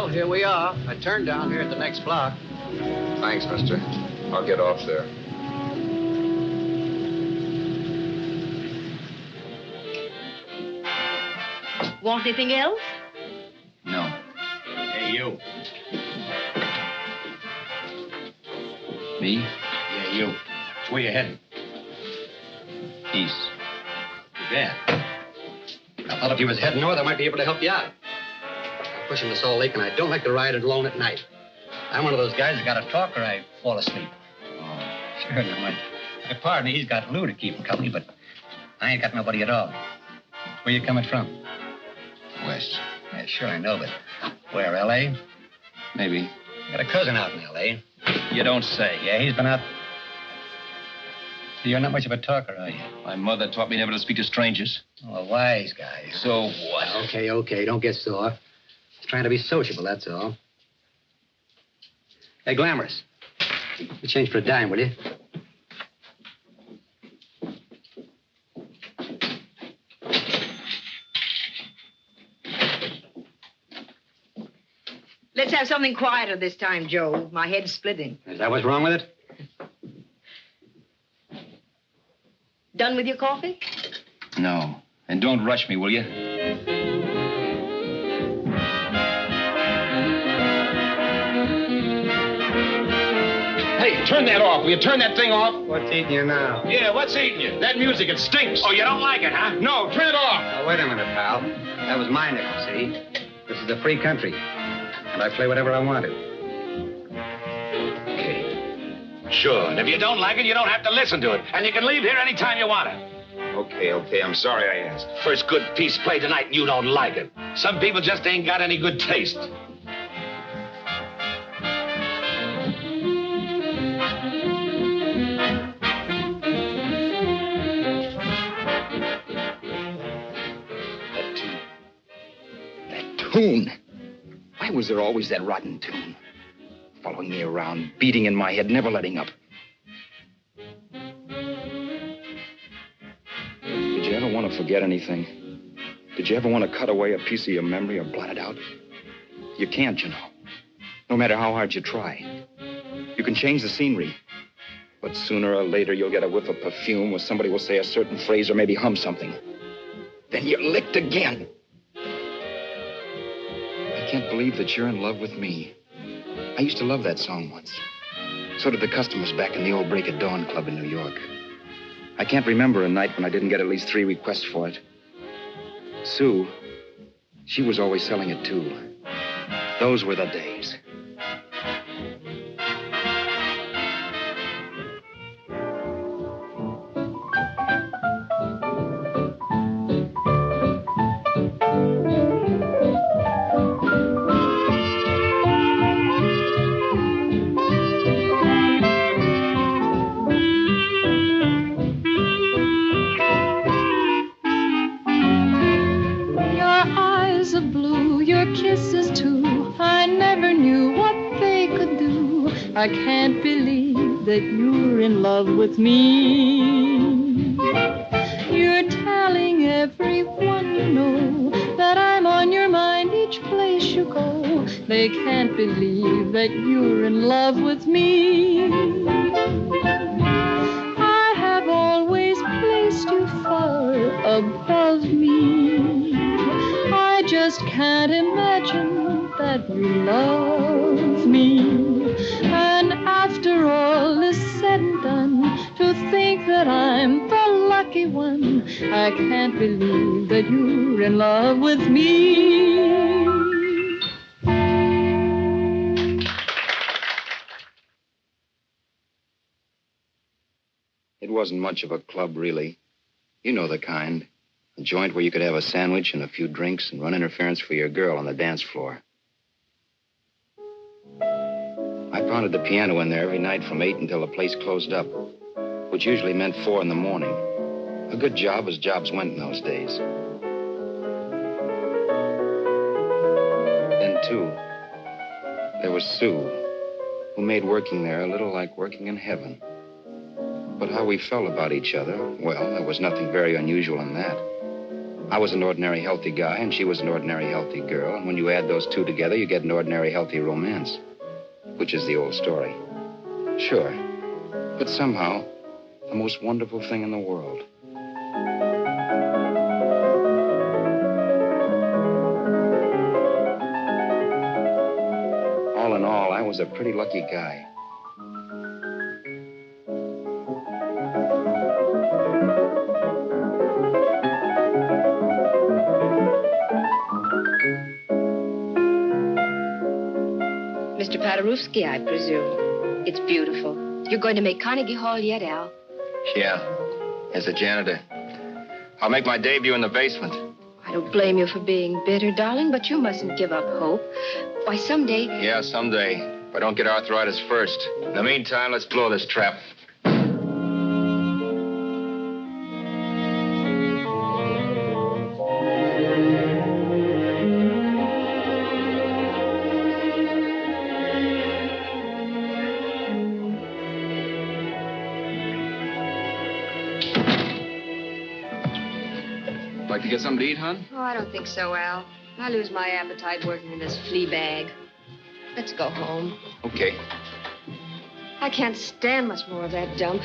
Well, here we are. I turned down here at the next block. Thanks, mister. I'll get off there. Want anything else? No. Hey, you. Me? Yeah, you. It's where you heading? East. Too bad. I thought if you was heading north, I might be able to help you out. I'm pushing the Salt Lake, and I don't like to ride it alone at night. I'm one of those guys that got to talk or I fall asleep. Oh. Sure, now, my partner, he's got Lou to keep him company, but I ain't got nobody at all. Where you coming from? West. Yeah, sure, I know, but where, L.A.? Maybe. Got a cousin out in L.A. You don't say. Yeah, he's been out. You're not much of a talker, are you? My mother taught me never to speak to strangers. Oh, a wise guy. So what? Okay, don't get sore. Just trying to be sociable, that's all. Hey, Glamorous. You change for a dime, will you? Let's have something quieter this time, Joe. My head's splitting. Is that what's wrong with it? Done with your coffee? No. And don't rush me, will you? Hey, turn that off. Will you turn that thing off? What's eating you now? Yeah, what's eating you? That music, it stinks. Oh, you don't like it, huh? No, turn it off. Now, wait a minute, pal. That was my nickel, see? This is a free country. And I play whatever I want to. Okay. Sure, and if you don't like it, you don't have to listen to it. And you can leave here anytime you want to. Okay. I'm sorry I asked. First good piece played tonight and you don't like it. Some people just ain't got any good taste. That tune. Why was there always that rotten tune? Following me around, beating in my head, never letting up. Did you ever want to forget anything? Did you ever want to cut away a piece of your memory or blot it out? You can't, you know. No matter how hard you try. You can change the scenery. But sooner or later, you'll get a whiff of perfume or somebody will say a certain phrase or maybe hum something. Then you're licked again. I can't believe that you're in love with me. I used to love that song once. So did the customers back in the old Break of Dawn Club in New York. I can't remember a night when I didn't get at least 3 requests for it. Sue, she was always selling it, too. Those were the days. I can't believe that you're in love with me. You're telling everyone you know that I'm on your mind each place you go. They can't believe that you're in love with me. I have always placed you far above me. I just can't imagine that you love me. And after all is said and done, to think that I'm the lucky one, I can't believe that you're in love with me. It wasn't much of a club, really. You know the kind. A joint where you could have a sandwich and a few drinks and run interference for your girl on the dance floor. I pounded the piano in there every night from 8 until the place closed up, which usually meant 4 in the morning. A good job as jobs went in those days. Then, too, there was Sue, who made working there a little like working in heaven. But how we felt about each other, well, there was nothing very unusual in that. I was an ordinary healthy guy, and she was an ordinary healthy girl. And when you add those two together, you get an ordinary healthy romance, which is the old story. Sure. But somehow, the most wonderful thing in the world. All in all, I was a pretty lucky guy. Mr. Paderewski, I presume. It's beautiful. You're going to make Carnegie Hall yet, Al? Yeah, as a janitor. I'll make my debut in the basement. I don't blame you for being bitter, darling, but you mustn't give up hope. Why, someday... Yeah, someday. If I don't get arthritis first. In the meantime, let's blow this trap. Like to get something to eat, hon? Oh, I don't think so, Al. I lose my appetite working in this flea bag. Let's go home. Okay. I can't stand much more of that dump.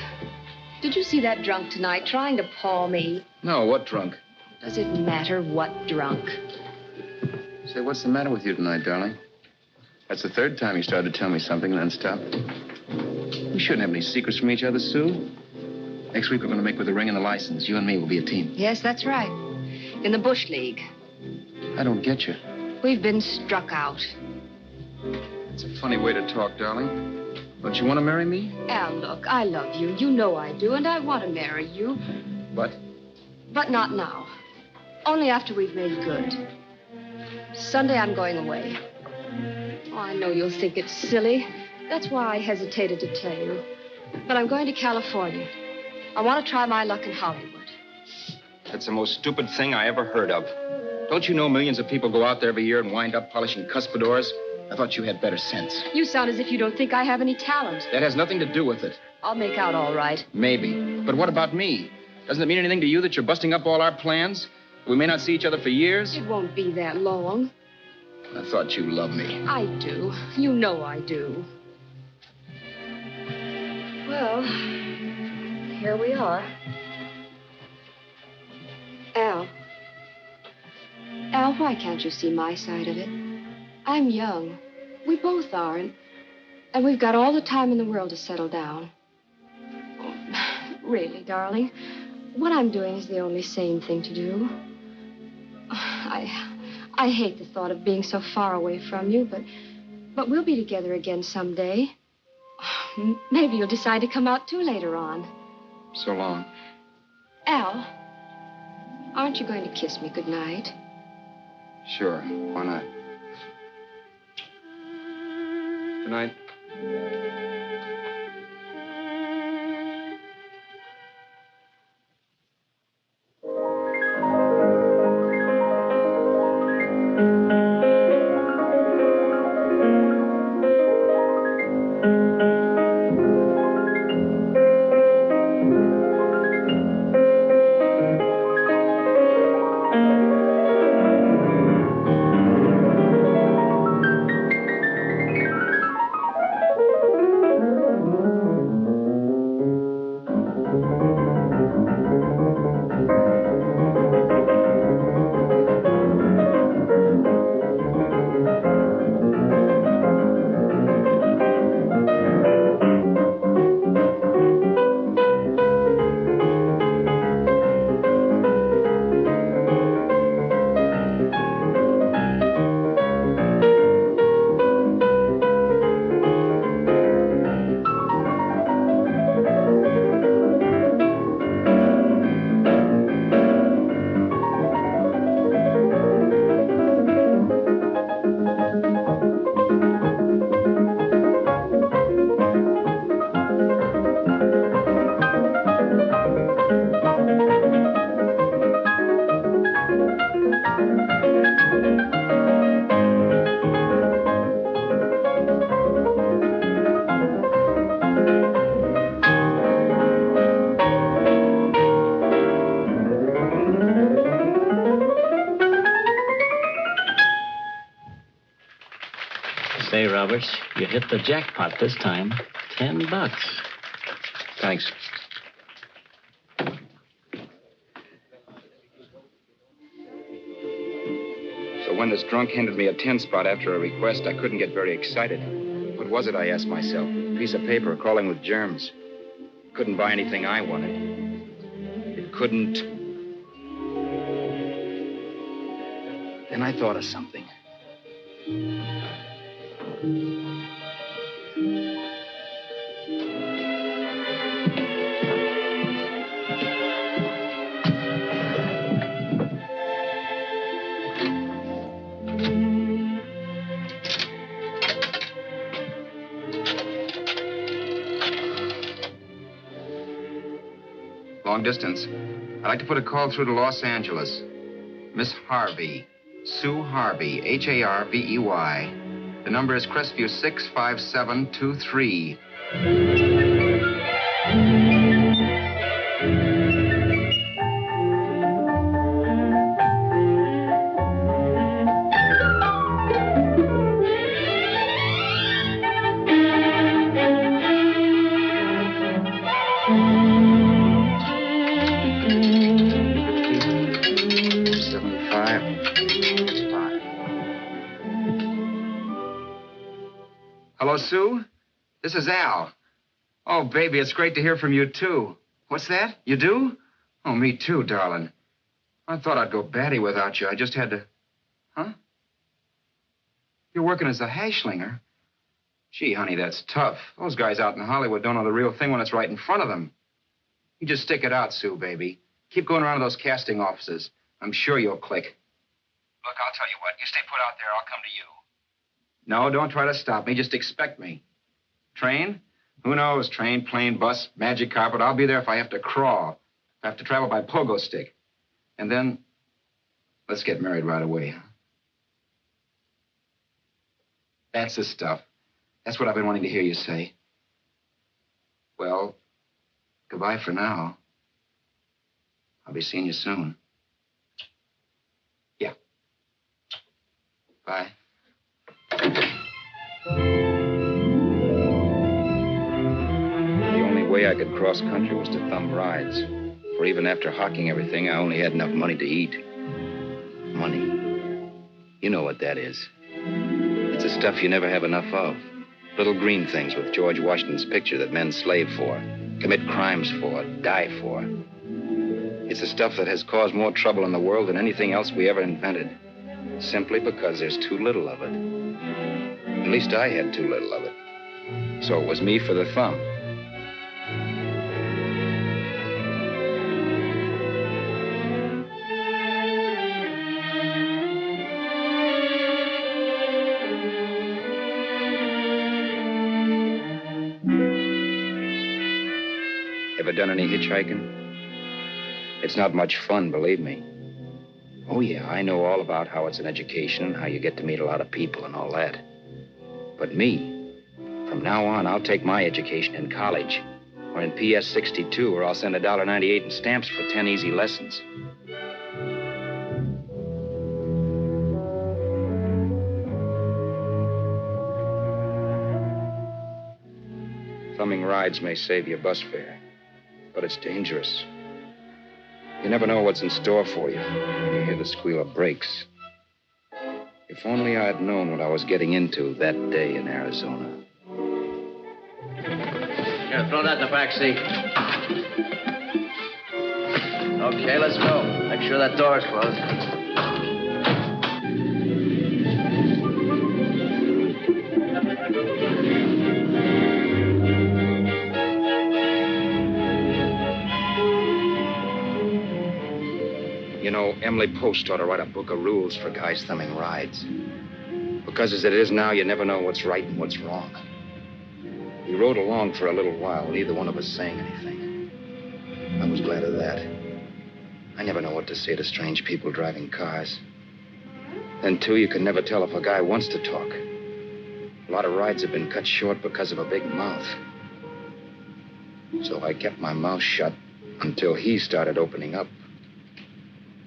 Did you see that drunk tonight trying to paw me? No, what drunk? Does it matter what drunk? Say, what's the matter with you tonight, darling? That's the third time you started to tell me something and then stopped. We shouldn't have any secrets from each other, Sue. Next week, we're going to make with the ring and the license. You and me will be a team. Yes, that's right. In the Bush League. I don't get you. We've been struck out. It's a funny way to talk, darling. Don't you want to marry me? Al, look, I love you. You know I do, and I want to marry you. But? But not now. Only after we've made good. Sunday, I'm going away. Oh, I know you'll think it's silly. That's why I hesitated to tell you. But I'm going to California. I want to try my luck in Hollywood. That's the most stupid thing I ever heard of. Don't you know millions of people go out there every year and wind up polishing cuspidors? I thought you had better sense. You sound as if you don't think I have any talent. That has nothing to do with it. I'll make out all right. Maybe. But what about me? Doesn't it mean anything to you that you're busting up all our plans? We may not see each other for years? It won't be that long. I thought you loved me. I do. You know I do. Well, here we are. Al. Al, why can't you see my side of it? I'm young. We both are, and we've got all the time in the world to settle down. Really, darling, what I'm doing is the only sane thing to do. I hate the thought of being so far away from you, but we'll be together again someday. Maybe you'll decide to come out too later on. So long. Al, aren't you going to kiss me goodnight? Sure. Why not? Good night. Say, Roberts, you hit the jackpot this time. $10. Thanks. So when this drunk handed me a 10 spot after a request, I couldn't get very excited. What was it, I asked myself? A piece of paper crawling with germs. Couldn't buy anything I wanted. It couldn't. Then I thought of something. Long distance. I'd like to put a call through to Los Angeles. Miss Harvey. Sue Harvey. Harvey. The number is Crestview 65723. Hello, Sue? This is Al. Oh, baby, it's great to hear from you, too. What's that? You do? Oh, me too, darling. I thought I'd go batty without you. I just had to... Huh? You're working as a hashlinger? Gee, honey, that's tough. Those guys out in Hollywood don't know the real thing when it's right in front of them. You just stick it out, Sue, baby. Keep going around to those casting offices. I'm sure you'll click. Look, I'll tell you what. You stay put out there. I'll come to you. No, don't try to stop me. Just expect me. Train? Who knows? Train, plane, bus, magic carpet. I'll be there if I have to crawl. If I have to travel by pogo stick. And then, let's get married right away. That's the stuff. That's what I've been wanting to hear you say. Well, goodbye for now. I'll be seeing you soon. Yeah. Bye. The only way I could cross country was to thumb rides. For even after hawking everything, I only had enough money to eat. Money. You know what that is. It's the stuff you never have enough of. Little green things with George Washington's picture that men slave for, commit crimes for, die for. It's the stuff that has caused more trouble in the world than anything else we ever invented. Simply because there's too little of it. At least I had too little of it. So it was me for the thumb. Ever done any hitchhiking? It's not much fun, believe me. Oh, yeah, I know all about how it's an education and how you get to meet a lot of people and all that. But me, from now on, I'll take my education in college or in PS 62, or I'll send $1.98 in stamps for 10 easy lessons. Thumbing rides may save your bus fare, but it's dangerous. You never know what's in store for you when you hear the squeal of brakes. If only I had known what I was getting into that day in Arizona. Here, throw that in the back seat. Okay, let's go. Make sure that door's closed. You know, Emily Post ought to write a book of rules for guys thumbing rides. Because as it is now, you never know what's right and what's wrong. We rode along for a little while, neither one of us saying anything. I was glad of that. I never know what to say to strange people driving cars. Then, too, you can never tell if a guy wants to talk. A lot of rides have been cut short because of a big mouth. So I kept my mouth shut until he started opening up.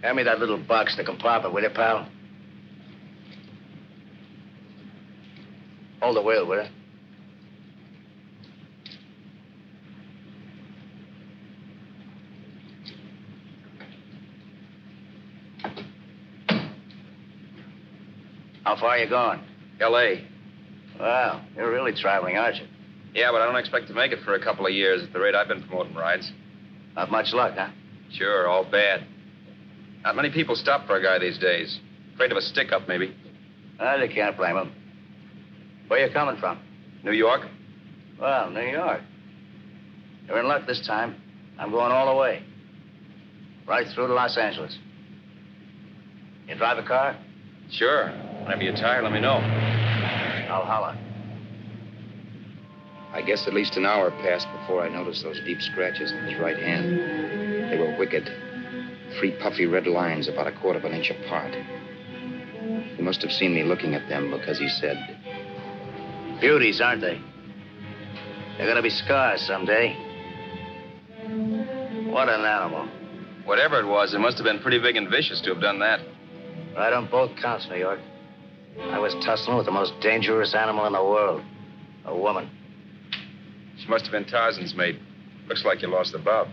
Hand me that little box, the compartment, will you, pal? Hold the wheel, will you? How far are you going? L.A. Well, you're really traveling, aren't you? Yeah, but I don't expect to make it for a couple of years at the rate I've been promoting rides. Not much luck, huh? Sure, all bad. Not many people stop for a guy these days. Afraid of a stick-up, maybe. Well, you can't blame him. Where you coming from? New York? Well, New York. You're in luck this time. I'm going all the way. Right through to Los Angeles. You drive a car? Sure. Whenever you're tired, let me know. I'll holler. I guess at least an hour passed before I noticed those deep scratches in his right hand. They were wicked. 3 puffy red lines about 1/4 inch apart. He must have seen me looking at them because he said, Beauties, aren't they? They're gonna be scars someday. What an animal. whatever it was, it must have been pretty big and vicious to have done that. Right on both counts, New York. I was tussling with the most dangerous animal in the world. A woman. She must have been Tarzan's mate. Looks like you lost the bob.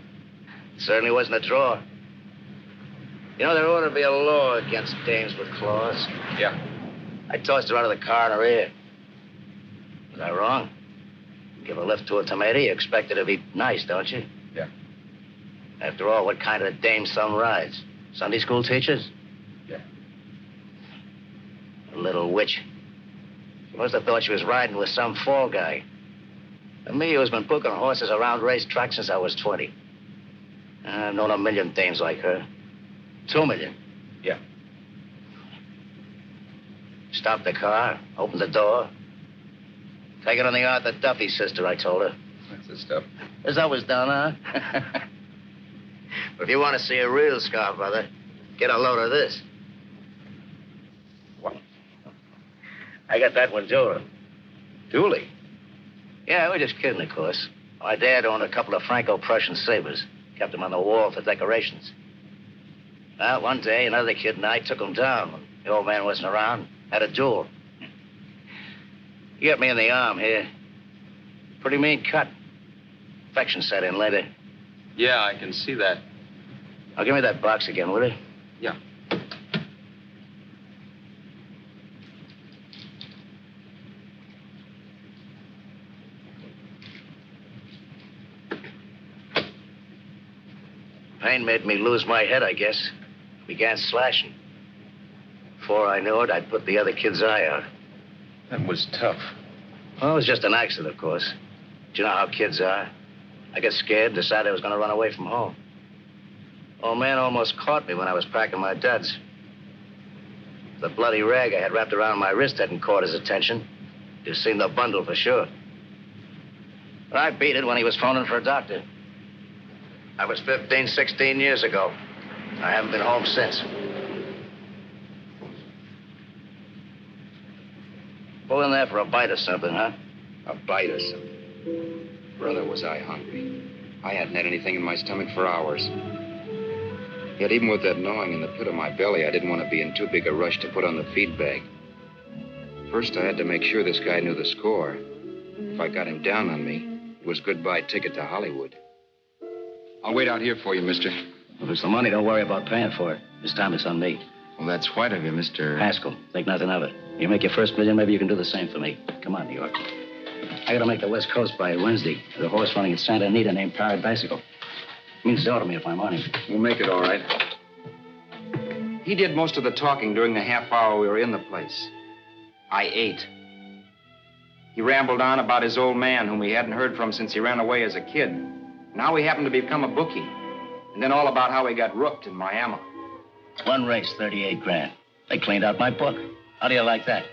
Certainly wasn't a draw. You know, there ought to be a law against dames with claws. Yeah. I tossed her out of the car in her ear. Was I wrong? Give a lift to a tomato, you expect her to be nice, don't you? Yeah. After all, what kind of dame son rides? Sunday school teachers? Yeah. A little witch. She must have thought she was riding with some fall guy. And me, who's been booking horses around racetracks since I was 20. I've known a million dames like her. 2 million. Yeah. Stopped the car, opened the door. Take it on the Arthur Duffy sister, I told her. That's the stuff. As I was done, huh? But if you want to see a real scar, brother, get a load of this. What? I got that one, too. Dooley? Yeah, we're just kidding, of course. My dad owned a couple of Franco-Prussian sabers. Kept them on the wall for decorations. Well, one day, another kid and I took them down when the old man wasn't around. Had a duel. He got me in the arm here. Pretty mean cut. Infection set in later. Yeah, I can see that. Now, give me that box again, will you? Yeah. Pain made me lose my head, I guess. Began slashing. Before I knew it, I'd put the other kid's eye out. That was tough. Well, it was just an accident, of course. But you know how kids are. I got scared, decided I was going to run away from home. Old man almost caught me when I was packing my duds. The bloody rag I had wrapped around my wrist hadn't caught his attention. You've seen the bundle for sure. But I beat it when he was phoning for a doctor. That was 15, 16 years ago. I haven't been home since. Pull in there for a bite or something, huh? A bite or something. Brother, was I hungry. I hadn't had anything in my stomach for hours. Yet even with that gnawing in the pit of my belly, I didn't want to be in too big a rush to put on the feed bag. First, I had to make sure this guy knew the score. If I got him down on me, it was goodbye ticket to Hollywood. I'll wait out here for you, mister. If it's the money, don't worry about paying for it. This time it's on me. Well, that's white of you, Mr. Haskell, think nothing of it. You make your first million, maybe you can do the same for me. Come on, New York. I gotta make the West Coast by Wednesday. There's a horse running at Santa Anita named Parrot Bicycle. Means dough to me if I'm on him. We'll make it all right. He did most of the talking during the half hour we were in the place. I ate. He rambled on about his old man, whom he hadn't heard from since he ran away as a kid. And how he happened to become a bookie. And then all about how he got rooked in Miami. One race, 38 grand. They cleaned out my book. How do you like that?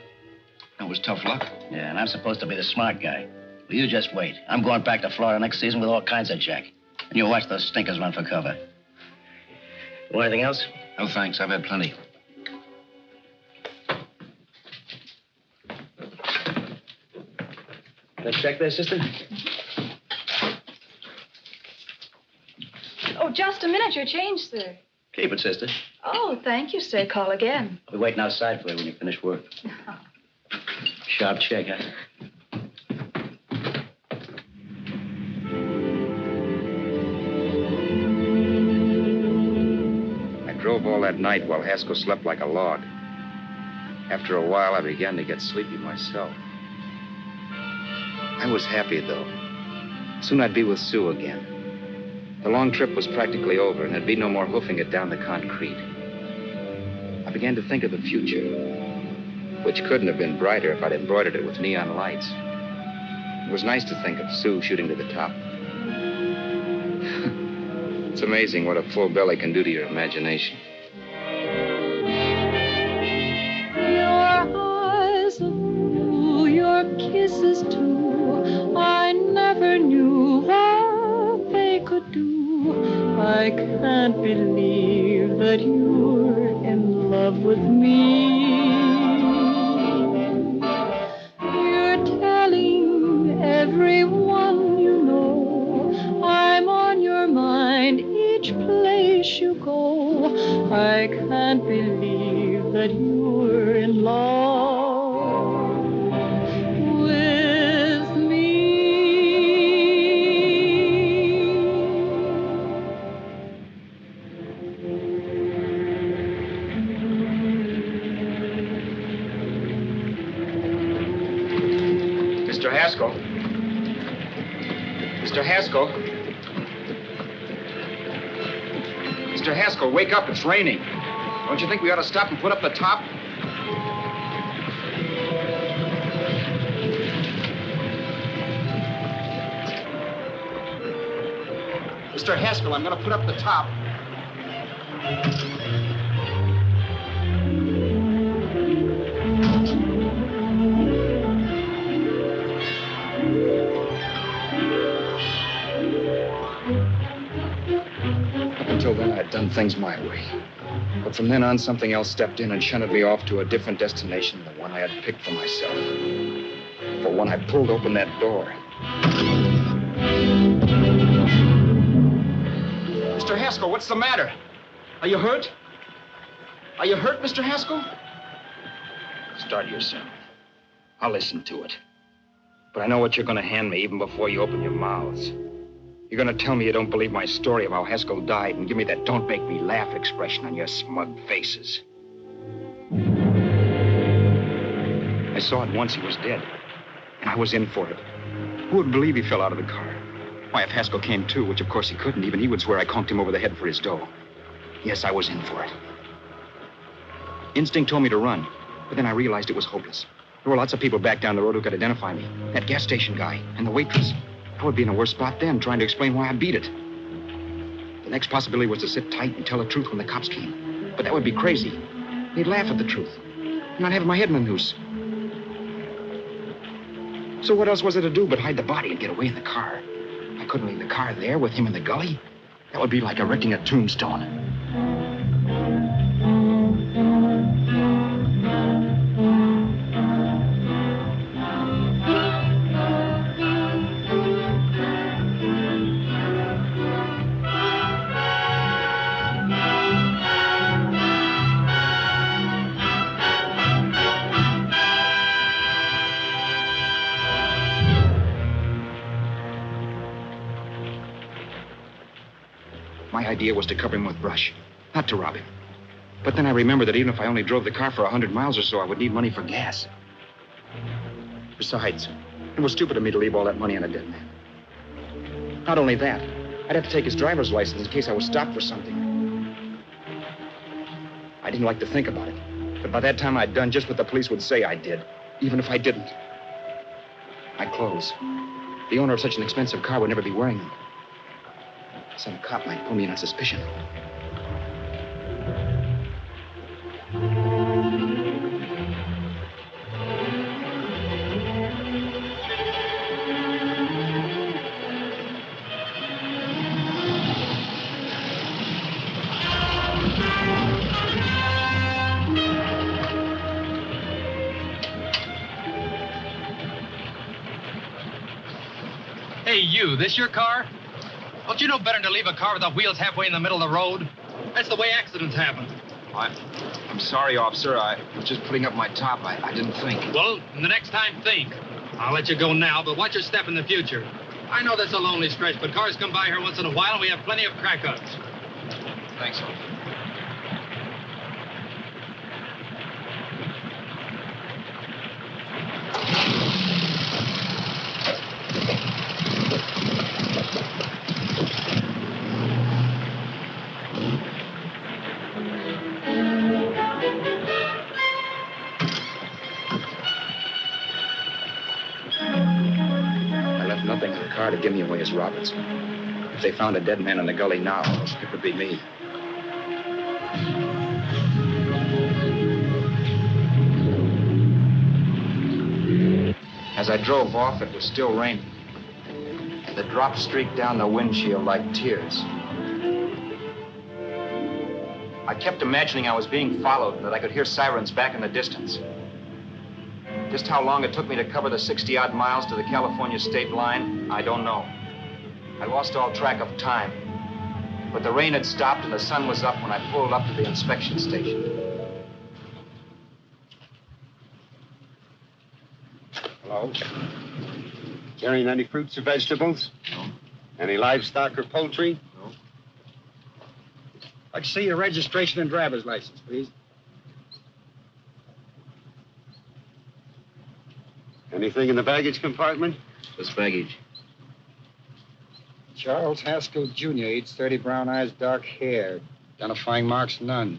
That was tough luck. Yeah, and I'm supposed to be the smart guy. Well, you just wait. I'm going back to Florida next season with all kinds of jack. And you watch those stinkers run for cover. Want anything else? No, thanks. I've had plenty. Let's check there, sister. Oh, just a minute. Your change, sir. Keep it, sister. Oh, thank you, sir. Call again. I'll be waiting outside for you when you finish work. Sharp check, huh? I drove all that night while Haskell slept like a log. After a while, I began to get sleepy myself. I was happy, though. Soon I'd be with Sue again. The long trip was practically over, and there'd be no more hoofing it down the concrete. I began to think of the future, which couldn't have been brighter if I'd embroidered it with neon lights. It was nice to think of Sue shooting to the top. It's amazing what a full belly can do to your imagination. Your eyes are blue, your kisses too. I never knew what they could do. I can't believe that you're in love with me. You're telling everyone you know I'm on your mind each place you go. I can't believe that you're in love with me. Mr. Haskell. Mr. Haskell. Mr. Haskell, wake up. It's raining. Don't you think we ought to stop and put up the top? Mr. Haskell, I'm going to put up the top. Until then, I'd done things my way. But from then on, something else stepped in and shunted me off to a different destination than the one I had picked for myself. For when I pulled open that door... Mr. Haskell, what's the matter? Are you hurt? Are you hurt, Mr. Haskell? Start yourself. I'll listen to it. But I know what you're going to hand me even before you open your mouths. You're going to tell me you don't believe my story of how Haskell died and give me that don't make me laugh expression on your smug faces. I saw it once he was dead, and I was in for it. Who would believe he fell out of the car? Why, if Haskell came too, which of course he couldn't, even he would swear I conked him over the head for his dough. Yes, I was in for it. Instinct told me to run, but then I realized it was hopeless. There were lots of people back down the road who could identify me. That gas station guy and the waitress. I would be in a worse spot then, trying to explain why I beat it. The next possibility was to sit tight and tell the truth when the cops came. But that would be crazy. They'd laugh at the truth. And I'd have my head in a noose. So what else was there to do but hide the body and get away in the car? I couldn't leave the car there with him in the gully. That would be like erecting a tombstone. My idea was to cover him with brush, not to rob him. But then I remembered that even if I only drove the car for 100 miles or so, I would need money for gas. Besides, it was stupid of me to leave all that money on a dead man. Not only that, I'd have to take his driver's license in case I was stopped for something. I didn't like to think about it, but by that time I'd done just what the police would say I did, even if I didn't. My clothes. The owner of such an expensive car would never be wearing them. Some cop might pull me in on suspicion. Hey, you, this your car? Don't you know better than to leave a car without wheels halfway in the middle of the road? That's the way accidents happen. I'm sorry, officer. I was just putting up my top. I didn't think. Well, the next time, think. I'll let you go now, but watch your step in the future. I know that's a lonely stretch, but cars come by here once in a while, and we have plenty of crack-ups. Thanks, officer. Nothing in the car to give me away as Roberts. If they found a dead man in the gully now, it would be me. As I drove off, it was still raining. The drops streaked down the windshield like tears. I kept imagining I was being followed and that I could hear sirens back in the distance. Just how long it took me to cover the 60-odd miles to the California state line, I don't know. I lost all track of time. But the rain had stopped and the sun was up when I pulled up to the inspection station. Hello? Carrying any fruits or vegetables? No. Any livestock or poultry? No. I'd like to see your registration and driver's license, please. Anything in the baggage compartment? What's baggage? Charles Haskell, Jr., age 30, brown eyes, dark hair. Identifying marks, none.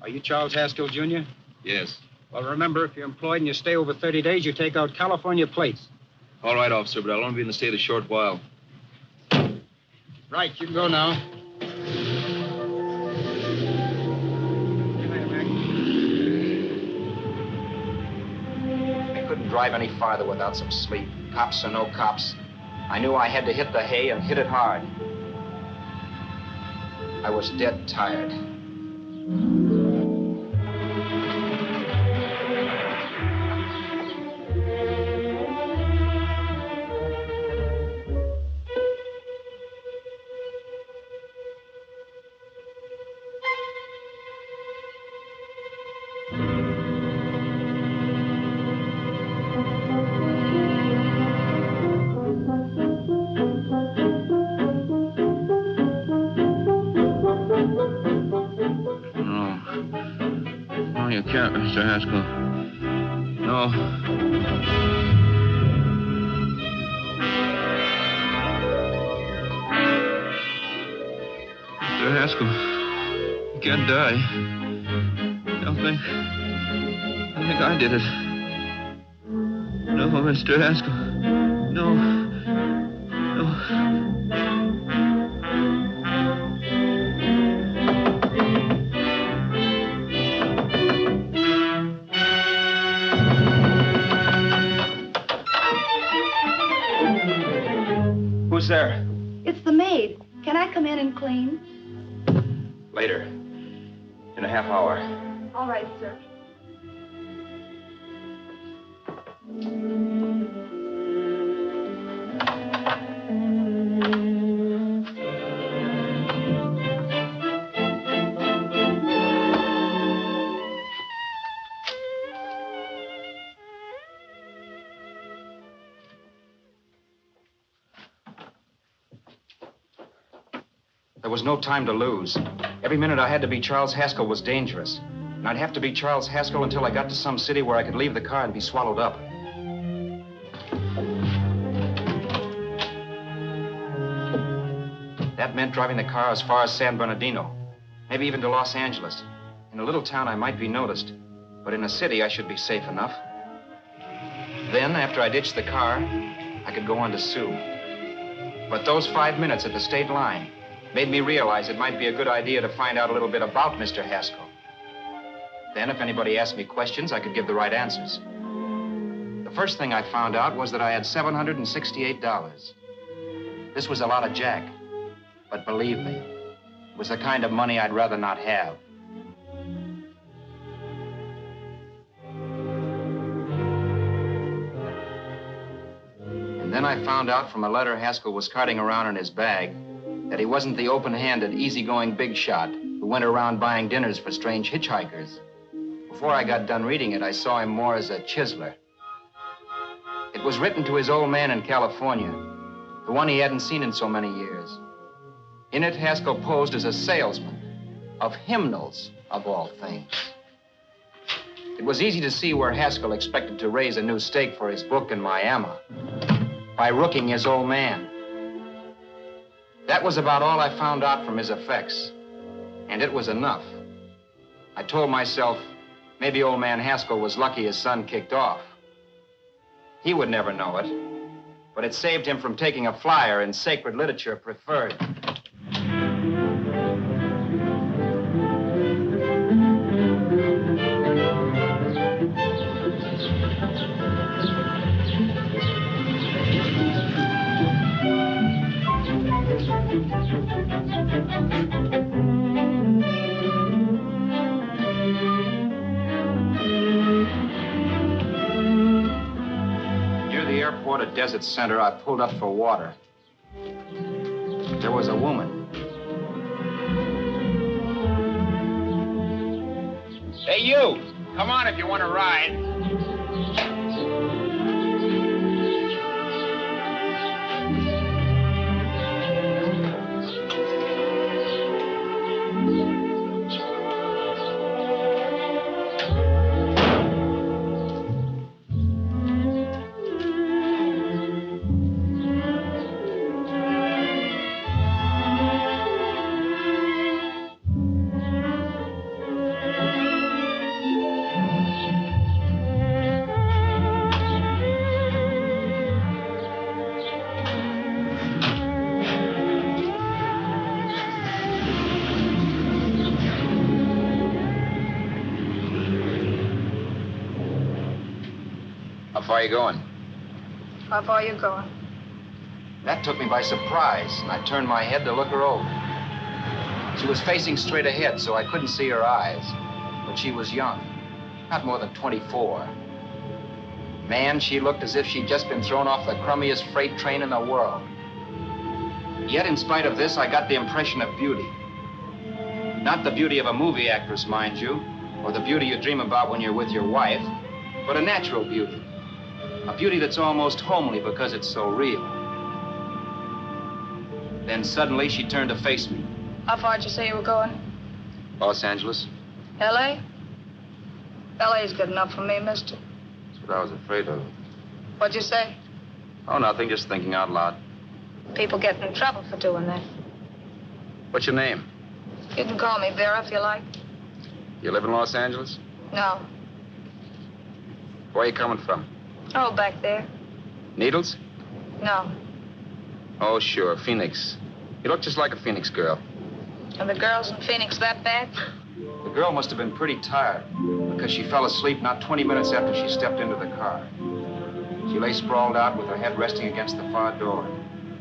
Are you Charles Haskell, Jr.? Yes. Well, remember, if you're employed and you stay over 30 days, you take out California plates. All right, officer, but I'll only be in the state a short while. Right, you can go now. Drive any farther without some sleep. Cops or no cops. I knew I had to hit the hay and hit it hard. I was dead tired. Mr. Haskell. No. Mr. Haskell, you can't die. I think I did it. No, Mr. Haskell. No. No. Who's there? It's the maid. Can I come in and clean? Later. In a half hour. All right, sir. There was no time to lose. Every minute I had to be Charles Haskell was dangerous. And I'd have to be Charles Haskell until I got to some city where I could leave the car and be swallowed up. That meant driving the car as far as San Bernardino, maybe even to Los Angeles. In a little town, I might be noticed, but in a city, I should be safe enough. Then, after I ditched the car, I could go on to Sue. But those 5 minutes at the state line made me realize it might be a good idea to find out a little bit about Mr. Haskell. Then, if anybody asked me questions, I could give the right answers. The first thing I found out was that I had $768. This was a lot of jack. But believe me, it was the kind of money I'd rather not have. And then I found out from a letter Haskell was carting around in his bag that he wasn't the open-handed, easygoing big shot who who went around buying dinners for strange hitchhikers. Before I got done reading it, I saw him more as a chiseler. It was written to his old man in California, the one he hadn't seen in so many years. In it, Haskell posed as a salesman of hymnals, of all things. It was easy to see where Haskell expected to raise a new stake for his book in Miami by rooking his old man. That was about all I found out from his effects, and it was enough. I told myself maybe old man Haskell was lucky his son kicked off. He would never know it, but it saved him from taking a flyer in Sacred Literature Preferred. At Desert Center, I pulled up for water. There was a woman. Hey, you! Come on if you want to ride. How far are you going? How far are you going? That took me by surprise, and I turned my head to look her over. She was facing straight ahead, so I couldn't see her eyes. But she was young, not more than 24. Man, she looked as if she'd just been thrown off the crummiest freight train in the world. Yet, in spite of this, I got the impression of beauty. Not the beauty of a movie actress, mind you, or the beauty you dream about when you're with your wife, but a natural beauty. A beauty that's almost homely because it's so real. Then suddenly she turned to face me. How far did you say you were going? Los Angeles? L.A.? L.A.'s good enough for me, mister. That's what I was afraid of. What'd you say? Oh, nothing, just thinking out loud. People get in trouble for doing that. What's your name? You can call me Vera if you like. You live in Los Angeles? No. Where are you coming from? Oh, back there. Needles? No. Oh, sure, Phoenix. You look just like a Phoenix girl. Are the girls in Phoenix that bad? The girl must have been pretty tired because she fell asleep not 20 minutes after she stepped into the car. She lay sprawled out with her head resting against the far door,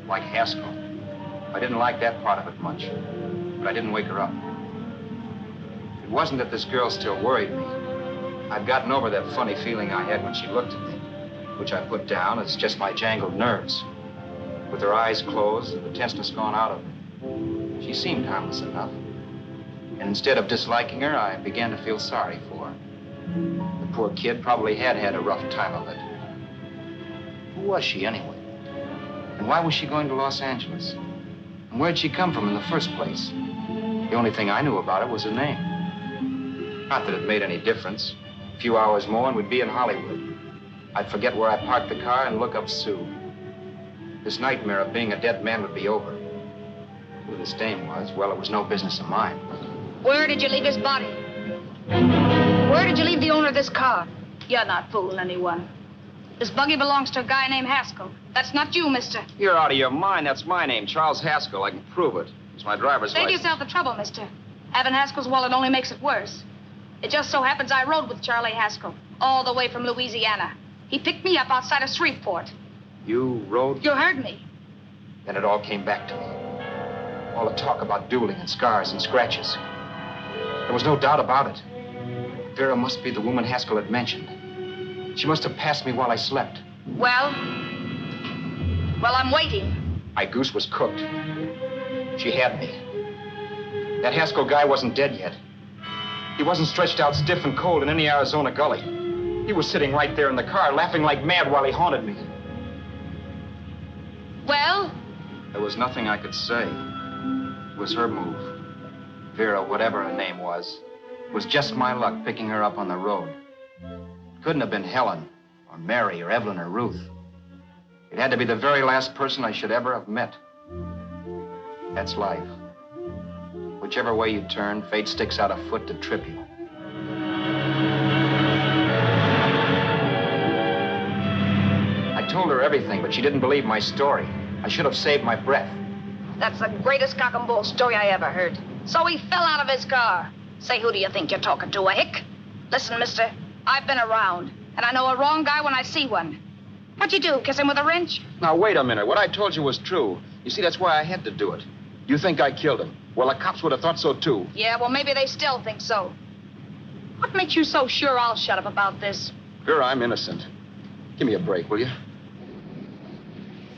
like Haskell. I didn't like that part of it much, but I didn't wake her up. It wasn't that this girl still worried me. I'd gotten over that funny feeling I had when she looked at me, which I put down as just my jangled nerves. With her eyes closed and the tenseness gone out of her, she seemed harmless enough. And instead of disliking her, I began to feel sorry for her. The poor kid probably had had a rough time of it. Who was she anyway? And why was she going to Los Angeles? And where'd she come from in the first place? The only thing I knew about her was her name. Not that it made any difference. A few hours more and we'd be in Hollywood. I'd forget where I parked the car and look up Sue. This nightmare of being a dead man would be over. Who this dame was, well, it was no business of mine. Where did you leave his body? Where did you leave the owner of this car? You're not fooling anyone. This buggy belongs to a guy named Haskell. That's not you, mister. You're out of your mind. That's my name, Charles Haskell. I can prove it. It's my driver's Save license. yourself the trouble, mister. Having Haskell's wallet only makes it worse. It just so happens I rode with Charlie Haskell all the way from Louisiana. He picked me up outside of Shreveport. You rode? You heard me. Then it all came back to me. All the talk about dueling and scars and scratches. There was no doubt about it. Vera must be the woman Haskell had mentioned. She must have passed me while I slept. Well, I'm waiting. My goose was cooked. She had me. That Haskell guy wasn't dead yet. He wasn't stretched out stiff and cold in any Arizona gully. He was sitting right there in the car, laughing like mad while he haunted me. Well? There was nothing I could say. It was her move. Vera, whatever her name was. It was just my luck picking her up on the road. It couldn't have been Helen, or Mary, or Evelyn, or Ruth. It had to be the very last person I should ever have met. That's life. Whichever way you turn, fate sticks out a foot to trip you. I told her everything, but she didn't believe my story. I should have saved my breath. That's the greatest cock and bull story I ever heard. So he fell out of his car. Say, who do you think you're talking to, a hick? Listen, mister, I've been around, and I know a wrong guy when I see one. What'd you do, kiss him with a wrench? Now, wait a minute. What I told you was true. You see, that's why I had to do it. You think I killed him? Well, the cops would have thought so, too. Yeah, well, maybe they still think so. What makes you so sure I'll shut up about this? Vera, I'm innocent. Give me a break, will you?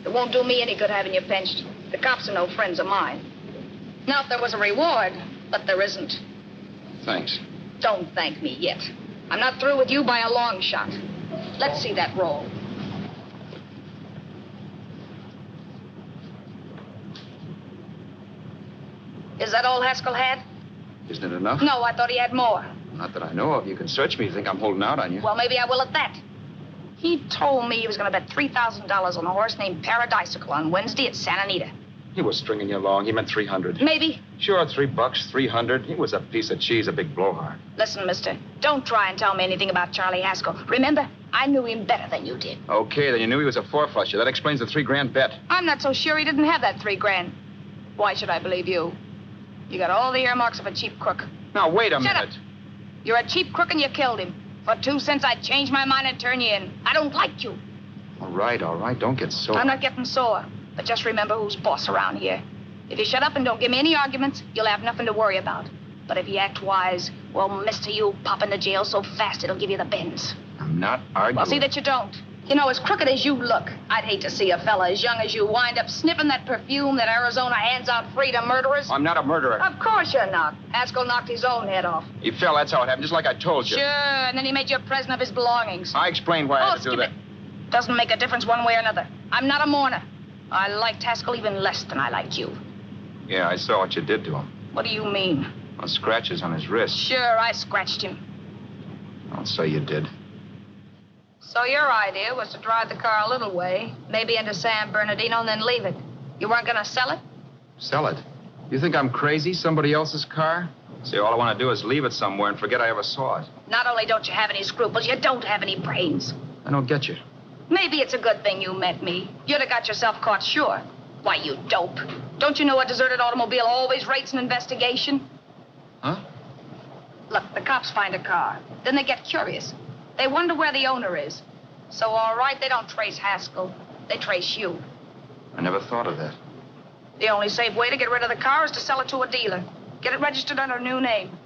It won't do me any good having you pinched. The cops are no friends of mine. Now, if there was a reward, but there isn't. Thanks. Don't thank me yet. I'm not through with you by a long shot. Let's see that roll. Is that all Haskell had? Isn't it enough? No, I thought he had more. Not that I know of. You can search me if you think I'm holding out on you. Well, maybe I will at that. He told me he was going to bet $3,000 on a horse named Paradisical on Wednesday at Santa Anita. He was stringing you along. He meant 300. Maybe. Sure, $3, 300. He was a piece of cheese, a big blowhard. Listen, mister, don't try and tell me anything about Charlie Haskell. Remember, I knew him better than you did. Okay, then you knew he was a four-flusher. That explains the $3,000 bet. I'm not so sure he didn't have that $3,000. Why should I believe you? You got all the earmarks of a cheap crook. Now, wait a minute. Shut up. You're a cheap crook and you killed him. For 2 cents, I'd change my mind and turn you in. I don't like you. All right. Don't get sore. I'm not getting sore. But just remember who's boss around here. If you shut up and don't give me any arguments, you'll have nothing to worry about. But if you act wise, well, mister, you'll pop into jail so fast it'll give you the bends. I'm not arguing. Well, see that you don't. You know, as crooked as you look, I'd hate to see a fella as young as you wind up sniffing that perfume that Arizona hands out free to murderers. I'm not a murderer. Of course you're not. Haskell knocked his own head off. He fell, that's how it happened, just like I told you. Sure, and then he made you a present of his belongings. I explained why I had to do that. Doesn't make a difference one way or another. I'm not a mourner. I liked Haskell even less than I liked you. Yeah, I saw what you did to him. What do you mean? Well, scratches on his wrist. Sure, I scratched him. I'll say you did. So your idea was to drive the car a little way, maybe into San Bernardino, and then leave it. You weren't going to sell it? Sell it? You think I'm crazy? Somebody else's car? See, all I want to do is leave it somewhere and forget I ever saw it. Not only don't you have any scruples, you don't have any brains. I don't get you. Maybe it's a good thing you met me. You'd have got yourself caught, sure. Why, you dope. Don't you know a deserted automobile always rates an investigation? Huh? Look, the cops find a car. Then they get curious. They wonder where the owner is. So, all right, they don't trace Haskell. They trace you. I never thought of that. The only safe way to get rid of the car is to sell it to a dealer. Get it registered under a new name.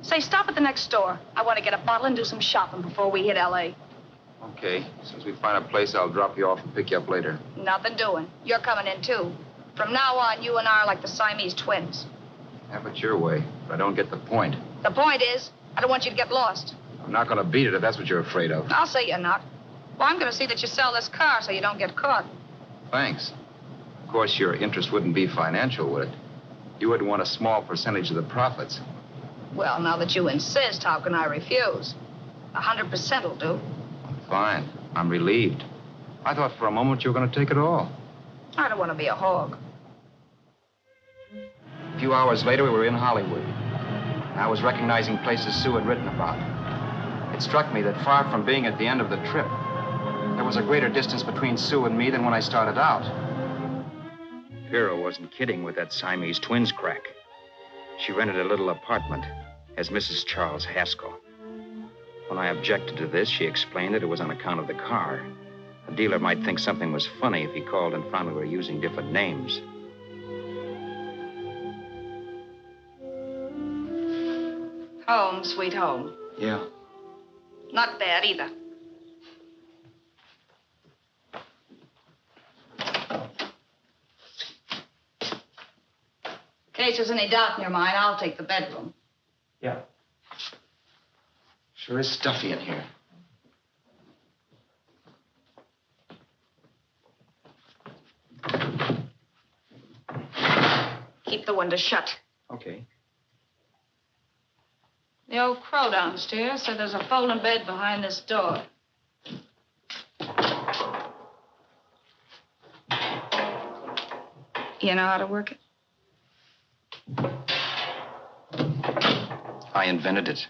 Say, stop at the next store. I want to get a bottle and do some shopping before we hit L.A. Okay. As soon as we find a place, I'll drop you off and pick you up later. Nothing doing. You're coming in, too. From now on, you and I are like the Siamese twins. Have it your way, but I don't get the point. The point is, I don't want you to get lost. I'm not going to beat it if that's what you're afraid of. I'll say you're not. Well, I'm going to see that you sell this car so you don't get caught. Thanks. Of course, your interest wouldn't be financial, would it? You wouldn't want a small percentage of the profits. Well, now that you insist, how can I refuse? 100% will do. Fine. I'm relieved. I thought for a moment you were going to take it all. I don't want to be a hog. A few hours later, we were in Hollywood. I was recognizing places Sue had written about. It struck me that far from being at the end of the trip, there was a greater distance between Sue and me than when I started out. Vera wasn't kidding with that Siamese twins crack. She rented a little apartment as Mrs. Charles Haskell. When I objected to this, she explained that it was on account of the car. A dealer might think something was funny if he called and found we were using different names. Home, sweet home. Yeah. Not bad either. In case there's any doubt in your mind, I'll take the bedroom. Yeah. Sure is stuffy in here. Keep the window shut. Okay. The old crow downstairs said there's a folding bed behind this door. You know how to work it? I invented it.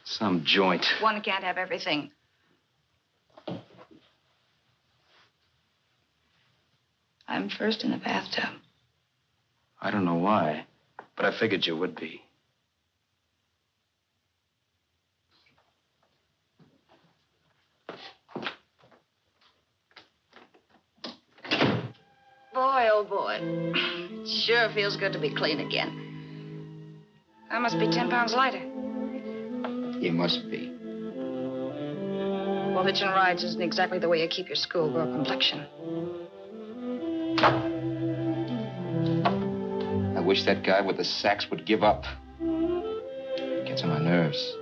Some joint. One can't have everything. I'm first in the bathtub. I don't know why, but I figured you would be. Boy, oh boy. It sure feels good to be clean again. I must be 10 pounds lighter. You must be. Well, hitching rides isn't exactly the way you keep your schoolgirl complexion. I wish that guy with the sax would give up. Gets on my nerves.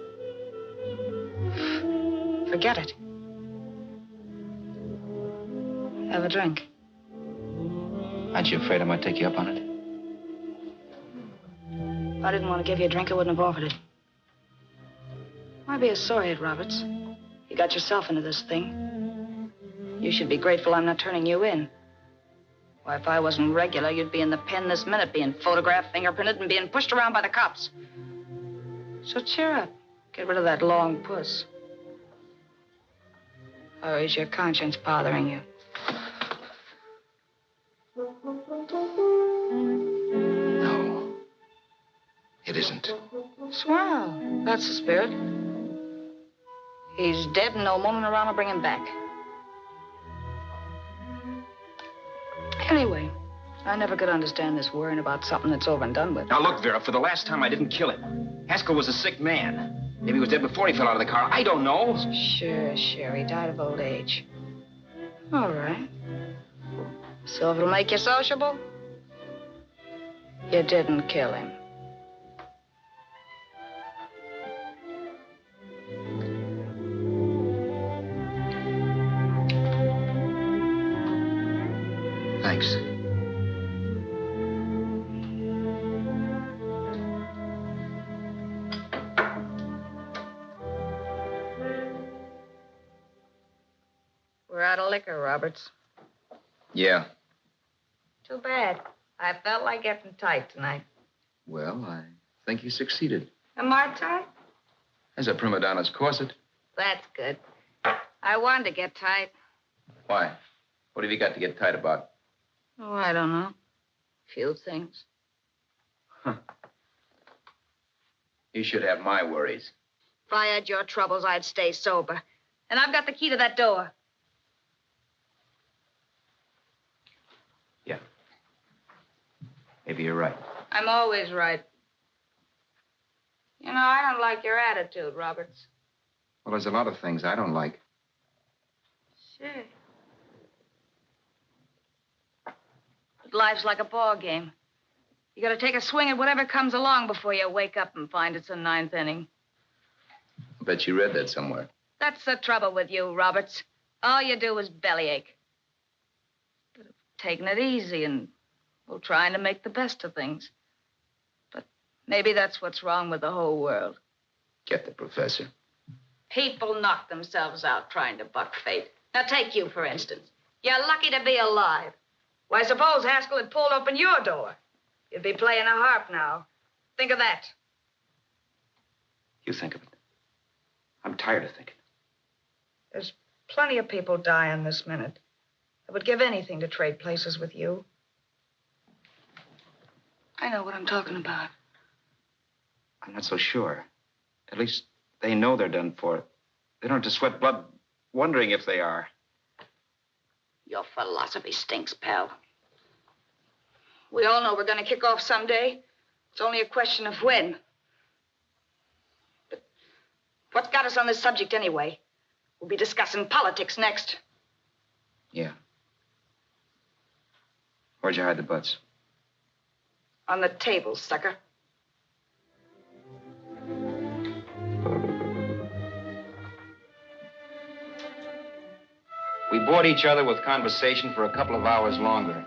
Forget it. Have a drink. Aren't you afraid I might take you up on it? If I didn't want to give you a drink, I wouldn't have offered it. Why be a sorehead, Roberts? You got yourself into this thing. You should be grateful I'm not turning you in. Why, if I wasn't regular, you'd be in the pen this minute, being photographed, fingerprinted, and being pushed around by the cops. So cheer up. Get rid of that long puss. Or is your conscience bothering you? No. It isn't. Swell. That's the spirit. He's dead and no moaning around will bring him back. Anyway, I never could understand this worrying about something that's over and done with. Now, look, Vera, for the last time, I didn't kill him. Haskell was a sick man. Maybe he was dead before he fell out of the car. I don't know. Sure. He died of old age. All right. So if it'll make you sociable, you didn't kill him. Thanks. We're out of liquor, Roberts. Yeah. Too bad. I felt like getting tight tonight. Well, I think you succeeded. Am I tight? As a prima donna's corset. That's good. I wanted to get tight. Why? What have you got to get tight about? Oh, I don't know. Few things. You should have my worries. If I had your troubles, I'd stay sober. And I've got the key to that door. Yeah. Maybe you're right. I'm always right. You know, I don't like your attitude, Roberts. Well, there's a lot of things I don't like. Sure. But life's like a ball game. You gotta take a swing at whatever comes along before you wake up and find it's the ninth inning. I bet you read that somewhere. That's the trouble with you, Roberts. All you do is bellyache. But taking it easy and, well, trying to make the best of things. But maybe that's what's wrong with the whole world. Get the professor. People knock themselves out trying to buck fate. Now, take you, for instance. You're lucky to be alive. Why, suppose Haskell had pulled open your door. You'd be playing a harp now. Think of that. You think of it. I'm tired of thinking. There's plenty of people dying this minute. I would give anything to trade places with you. I know what I'm talking about. I'm not so sure. At least they know they're done for. They don't have to sweat blood wondering if they are. Your philosophy stinks, pal. We all know we're going to kick off someday. It's only a question of when. But what got us on this subject anyway? We'll be discussing politics next. Yeah. Where'd you hide the butts? On the table, sucker. We bored each other with conversation for a couple of hours longer.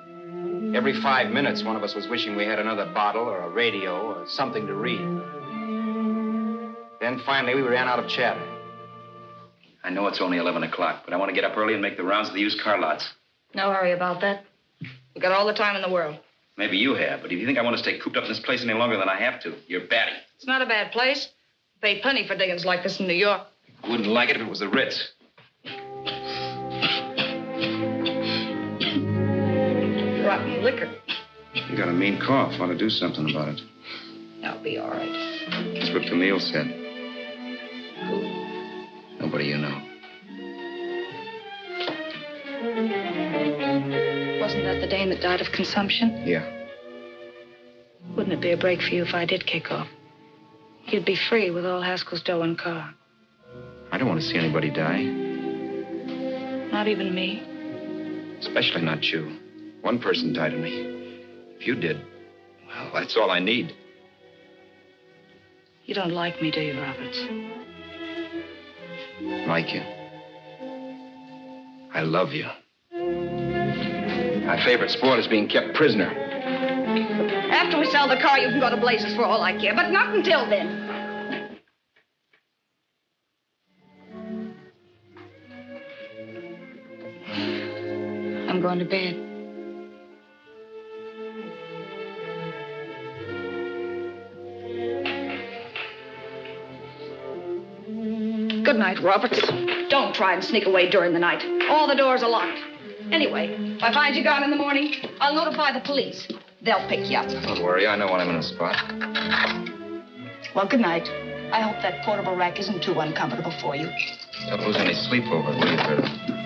Every 5 minutes, one of us was wishing we had another bottle or a radio or something to read. Then finally, we ran out of chatter. I know it's only 11 o'clock, but I want to get up early and make the rounds of the used car lots. No hurry about that. You got all the time in the world. Maybe you have, but if you think I want to stay cooped up in this place any longer than I have to, you're batty. It's not a bad place. Paid plenty for diggings like this in New York. Wouldn't like it if it was the Ritz. Rotten liquor. You got a mean cough. Want to do something about it. I'll be all right. That's what Camille said. Who? Nobody you know. Wasn't that the dame that died of consumption? Yeah. Wouldn't it be a break for you if I did kick off? You'd be free with all Haskell's dough and car. I don't want to see anybody die. Not even me. Especially not you. One person died of me. If you did, well, that's all I need. You don't like me, do you, Roberts? Like you. I love you. My favorite sport is being kept prisoner. After we sell the car, you can go to blazes for all I care, but not until then. I'm going to bed. Good night, Roberts. Don't try and sneak away during the night. All the doors are locked. Anyway, if I find you gone in the morning, I'll notify the police. They'll pick you up. Don't worry, I know when I'm in a spot. Well, good night. I hope that portable rack isn't too uncomfortable for you. Don't lose any sleep over it, will you, Vera?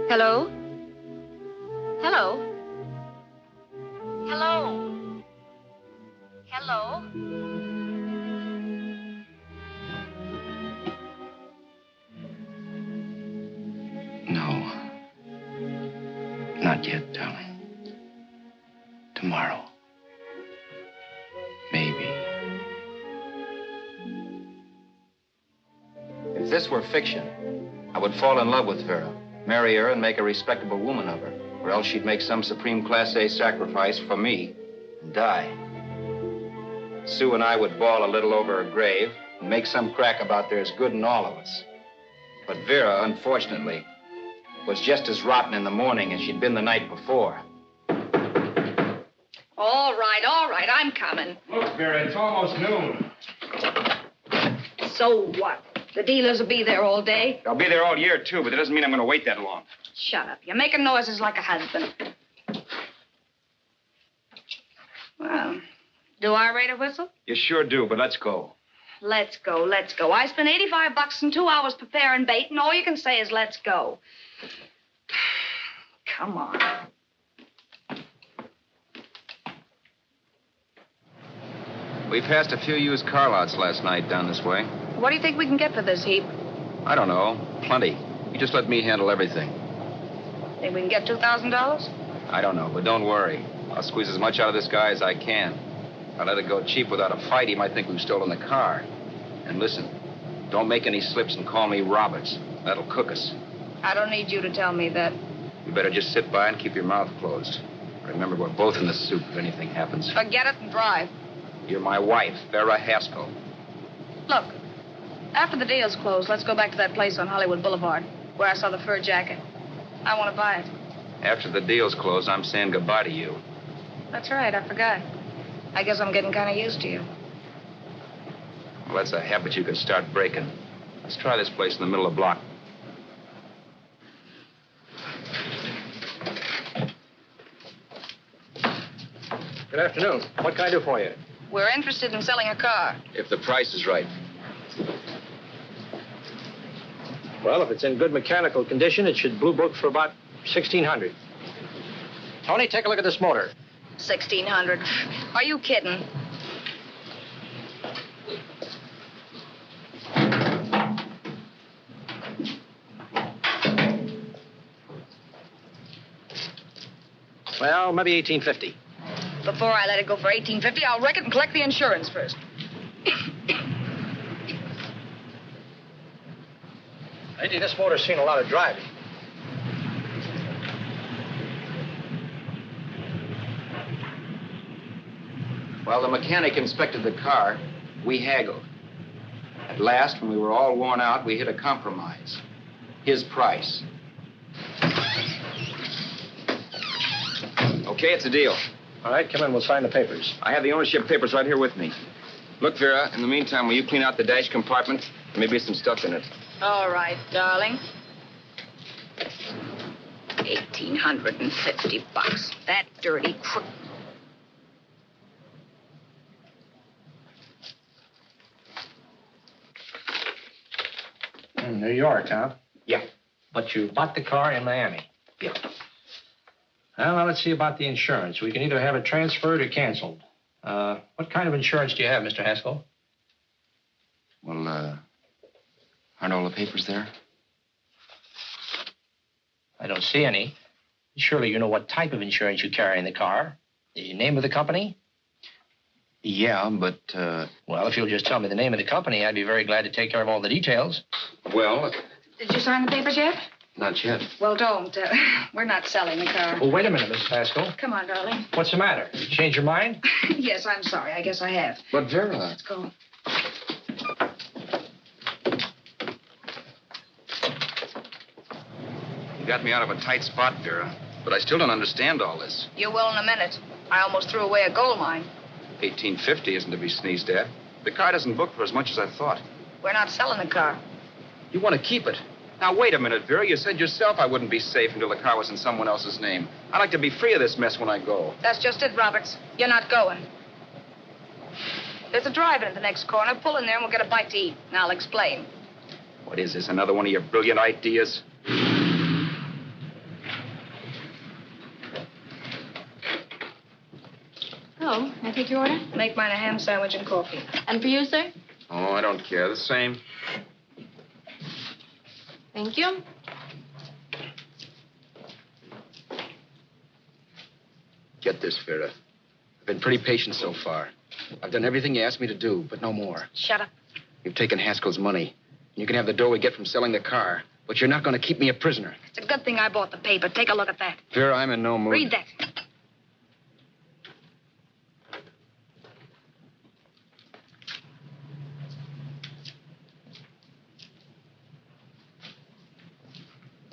Hello? Hello? Hello? Hello? No. Not yet, darling. Tomorrow. Maybe. If this were fiction, I would fall in love with Vera, marry her, and make a respectable woman of her. Or else she'd make some supreme Class A sacrifice for me and die. Sue and I would bawl a little over her grave and make some crack about there's good in all of us. But Vera, unfortunately, was just as rotten in the morning as she'd been the night before. All right, I'm coming. Look, Vera, it's almost noon. So what? The dealers will be there all day? I'll be there all year, too, but that doesn't mean I'm going to wait that long. Shut up. You're making noises like a husband. Well, do I rate a whistle? You sure do, but let's go. Let's go. I spent $85 in 2 hours preparing bait, and all you can say is let's go. Come on. We passed a few used car lots last night down this way. What do you think we can get for this heap? I don't know. Plenty. You just let me handle everything. Think we can get $2,000? I don't know, but don't worry. I'll squeeze as much out of this guy as I can. If I let it go cheap without a fight, he might think we've stolen the car. And listen, don't make any slips and call me Roberts. That'll cook us. I don't need you to tell me that. You better just sit by and keep your mouth closed. Remember, we're both in the soup if anything happens. Forget it and drive. You're my wife, Vera Haskell. Look, After the deal's closed, let's go back to that place on Hollywood Boulevard where I saw the fur jacket. I want to buy it. After the deal's closed, I'm saying goodbye to you. That's right, I forgot. I guess I'm getting kind of used to you. Well, that's a habit you can start breaking. Let's try this place in the middle of the block. Good afternoon. What can I do for you? We're interested in selling a car. If the price is right. Well, if it's in good mechanical condition, it should blue book for about $1,600. Tony, take a look at this motor. 1,600. Are you kidding? Well, maybe $1,850. Before I let it go for $1,850, I'll wreck it and collect the insurance first. Lady, this motor's seen a lot of driving. While the mechanic inspected the car, we haggled. At last, when we were all worn out, we hit a compromise. His price. Okay, it's a deal. All right, come in. We'll sign the papers. I have the ownership papers right here with me. Look, Vera, in the meantime, will you clean out the dash compartment? There may be some stuff in it. All right, darling. $1,850. That dirty crook. New York, huh? Yeah. But you bought the car in Miami? Yeah. Well, now let's see about the insurance. We can either have it transferred or canceled. What kind of insurance do you have, Mr. Haskell? Well, aren't all the papers there? I don't see any. Surely you know what type of insurance you carry in the car. The name of the company? Yeah, but, Well, if you'll just tell me the name of the company, I'd be very glad to take care of all the details. Well... Did you sign the papers yet? Not yet. Well, don't. We're not selling the car. Well, wait a minute, Mrs. Haskell. Come on, darling. What's the matter? You changed your mind? Yes, I'm sorry. I guess I have. But, Vera... Let's go. You got me out of a tight spot, Vera. But I still don't understand all this. You will in a minute. I almost threw away a gold mine. $1,850 isn't to be sneezed at. The car doesn't book for as much as I thought. We're not selling the car. You want to keep it. Now, wait a minute, Vera. You said yourself I wouldn't be safe until the car was in someone else's name. I'd like to be free of this mess when I go. That's just it, Roberts. You're not going. There's a drive-in at the next corner. Pull in there and we'll get a bite to eat. And I'll explain. What is this, another one of your brilliant ideas? Oh, I take your order? Make mine a ham sandwich and coffee. And for you, sir? Oh, I don't care. The same. Thank you. Get this, Vera. I've been pretty patient so far. I've done everything you asked me to do, but no more. Shut up. You've taken Haskell's money. You can have the dough we get from selling the car, but you're not going to keep me a prisoner. It's a good thing I bought the paper. Take a look at that. Vera, I'm in no mood. Read that.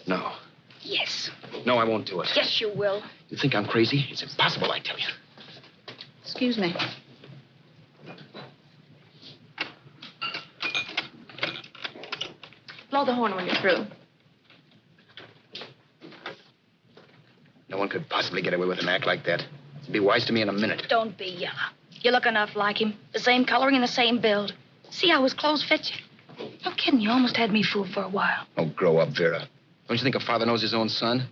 No. Yes. No, I won't do it. Yes, you will. You think I'm crazy? It's impossible, I tell you. Excuse me. Blow the horn when you're through. No one could possibly get away with an act like that. It'd be wise to me in a minute. Don't be yellow. You look enough like him. The same coloring and the same build. See how his clothes fit you? No kidding, you almost had me fooled for a while. Oh, grow up, Vera. Don't you think a father knows his own son?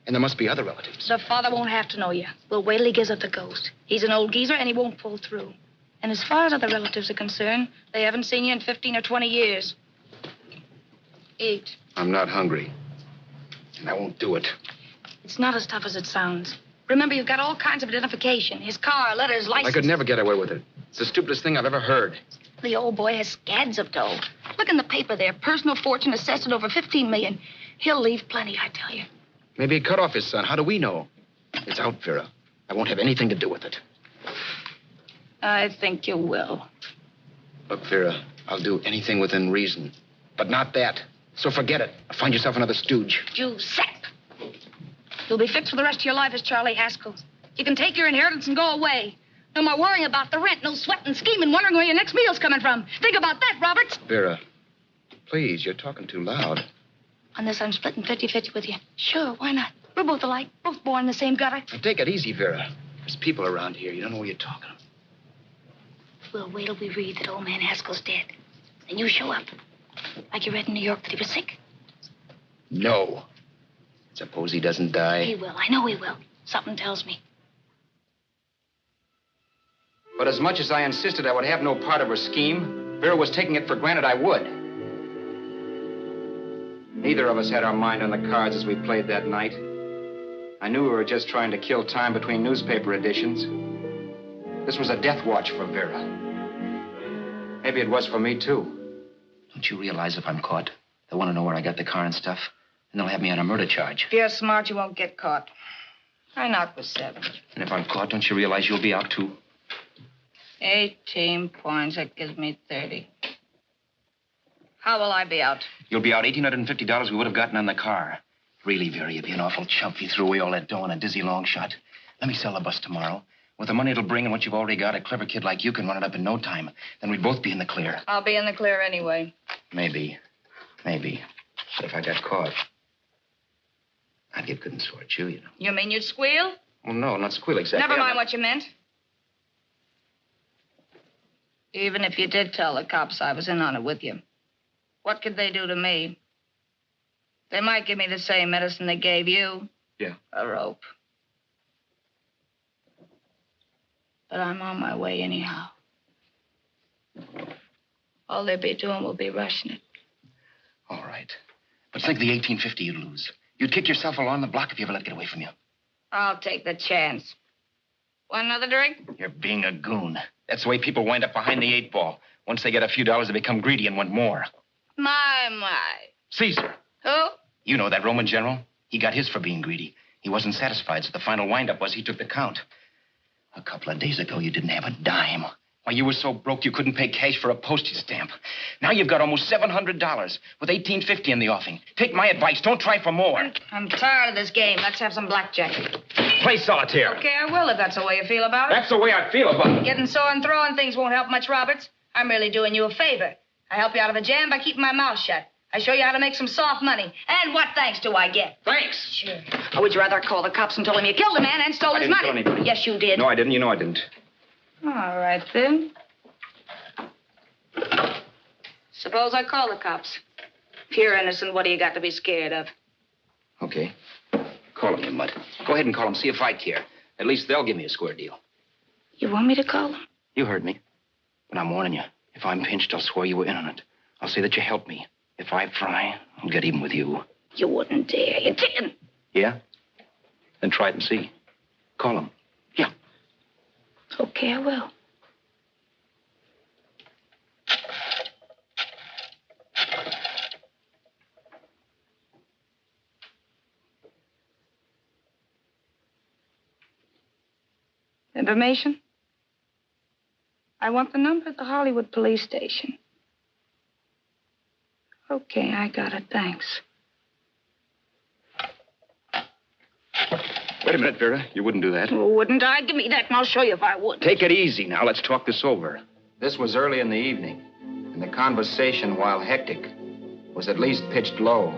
And there must be other relatives. The father won't have to know you. We'll wait till he gives up the ghost. He's an old geezer, and he won't pull through. And as far as other relatives are concerned, they haven't seen you in 15 or 20 years. Eat. I'm not hungry. And I won't do it. It's not as tough as it sounds. Remember, you've got all kinds of identification. His car, letters, license. I could never get away with it. It's the stupidest thing I've ever heard. The old boy has scads of dough. Look in the paper there. Personal fortune assessed at over $15 million. He'll leave plenty, I tell you. Maybe he cut off his son. How do we know? It's out, Vera. I won't have anything to do with it. I think you will. Look, Vera, I'll do anything within reason. But not that. So forget it. Find yourself another stooge. You sap. You'll be fixed for the rest of your life as Charlie Haskell. You can take your inheritance and go away. No more worrying about the rent, no sweating, scheming, wondering where your next meal's coming from. Think about that, Roberts. Vera, please, you're talking too loud. On this, I'm splitting 50-50 with you. Sure, why not? We're both alike, both born in the same gutter. Now, take it easy, Vera. There's people around here. You don't know what you're talking about. We'll wait till we read that old man Haskell's dead. Then you show up. Like you read in New York that he was sick. No. Suppose he doesn't die. He will. I know he will. Something tells me. But as much as I insisted I would have no part of her scheme, Vera was taking it for granted I would. Neither of us had our mind on the cards as we played that night. I knew we were just trying to kill time between newspaper editions. This was a death watch for Vera. Maybe it was for me, too. Don't you realize if I'm caught, they'll want to know where I got the car and stuff, and they'll have me on a murder charge. If you're smart, you won't get caught. I knocked with 7. And if I'm caught, don't you realize you'll be out, too? 18 points. That gives me 30. How will I be out? You'll be out $1,850 we would have gotten on the car. Really, Vera, you'd be an awful chump if you threw away all that dough on a dizzy long shot. Let me sell the bus tomorrow. With the money it'll bring and what you've already got, a clever kid like you can run it up in no time. Then we'd both be in the clear. I'll be in the clear anyway. Maybe. But if I got caught, I'd get good and sore at you, you know. You mean you'd squeal? Well, no, not squeal exactly. Never mind what you meant. Even if you did tell the cops I was in on it with you, what could they do to me? They might give me the same medicine they gave you. Yeah. A rope. But I'm on my way anyhow. All they'll be doing will be rushing it. All right. But think of the $1,850 you'd lose. You'd kick yourself along the block if you ever let it get away from you. I'll take the chance. Want another drink? You're being a goon. That's the way people wind up behind the 8 ball. Once they get a few dollars, they become greedy and want more. My. Caesar. Who? You know that Roman general? He got his for being greedy. He wasn't satisfied, so the final wind-up was he took the count. A couple of days ago, you didn't have a dime. Why, you were so broke you couldn't pay cash for a postage stamp. Now you've got almost $700 with $1,850 in the offing. Take my advice. Don't try for more. I'm tired of this game. Let's have some blackjack. Play solitaire. Okay, I will if that's the way you feel about it. That's the way I feel about it. Getting sore and throwing things won't help much, Roberts. I'm really doing you a favor. I help you out of a jam by keeping my mouth shut. I show you how to make some soft money. And what thanks do I get? Thanks. Sure. Or would you rather call the cops and told him you killed a man and stole his money? I didn't kill anybody. Yes, you did. No, I didn't. You know I didn't. All right, then. Suppose I call the cops. If you're innocent, what do you got to be scared of? Okay. Call them, you mutt. Go ahead and call them. See if I care. At least they'll give me a square deal. You want me to call them? You heard me. But I'm warning you. If I'm pinched, I'll swear you were in on it. I'll say that you helped me. If I fry, I'll get even with you. You wouldn't dare. You didn't. Yeah? Then try it and see. Call them. Yeah. Okay, I will. Information? I want the number at the Hollywood police station. Okay, I got it. Thanks. Wait a minute, Vera. You wouldn't do that. Oh, wouldn't I? Give me that and I'll show you if I would. Take it easy now. Let's talk this over. This was early in the evening, and the conversation, while hectic, was at least pitched low.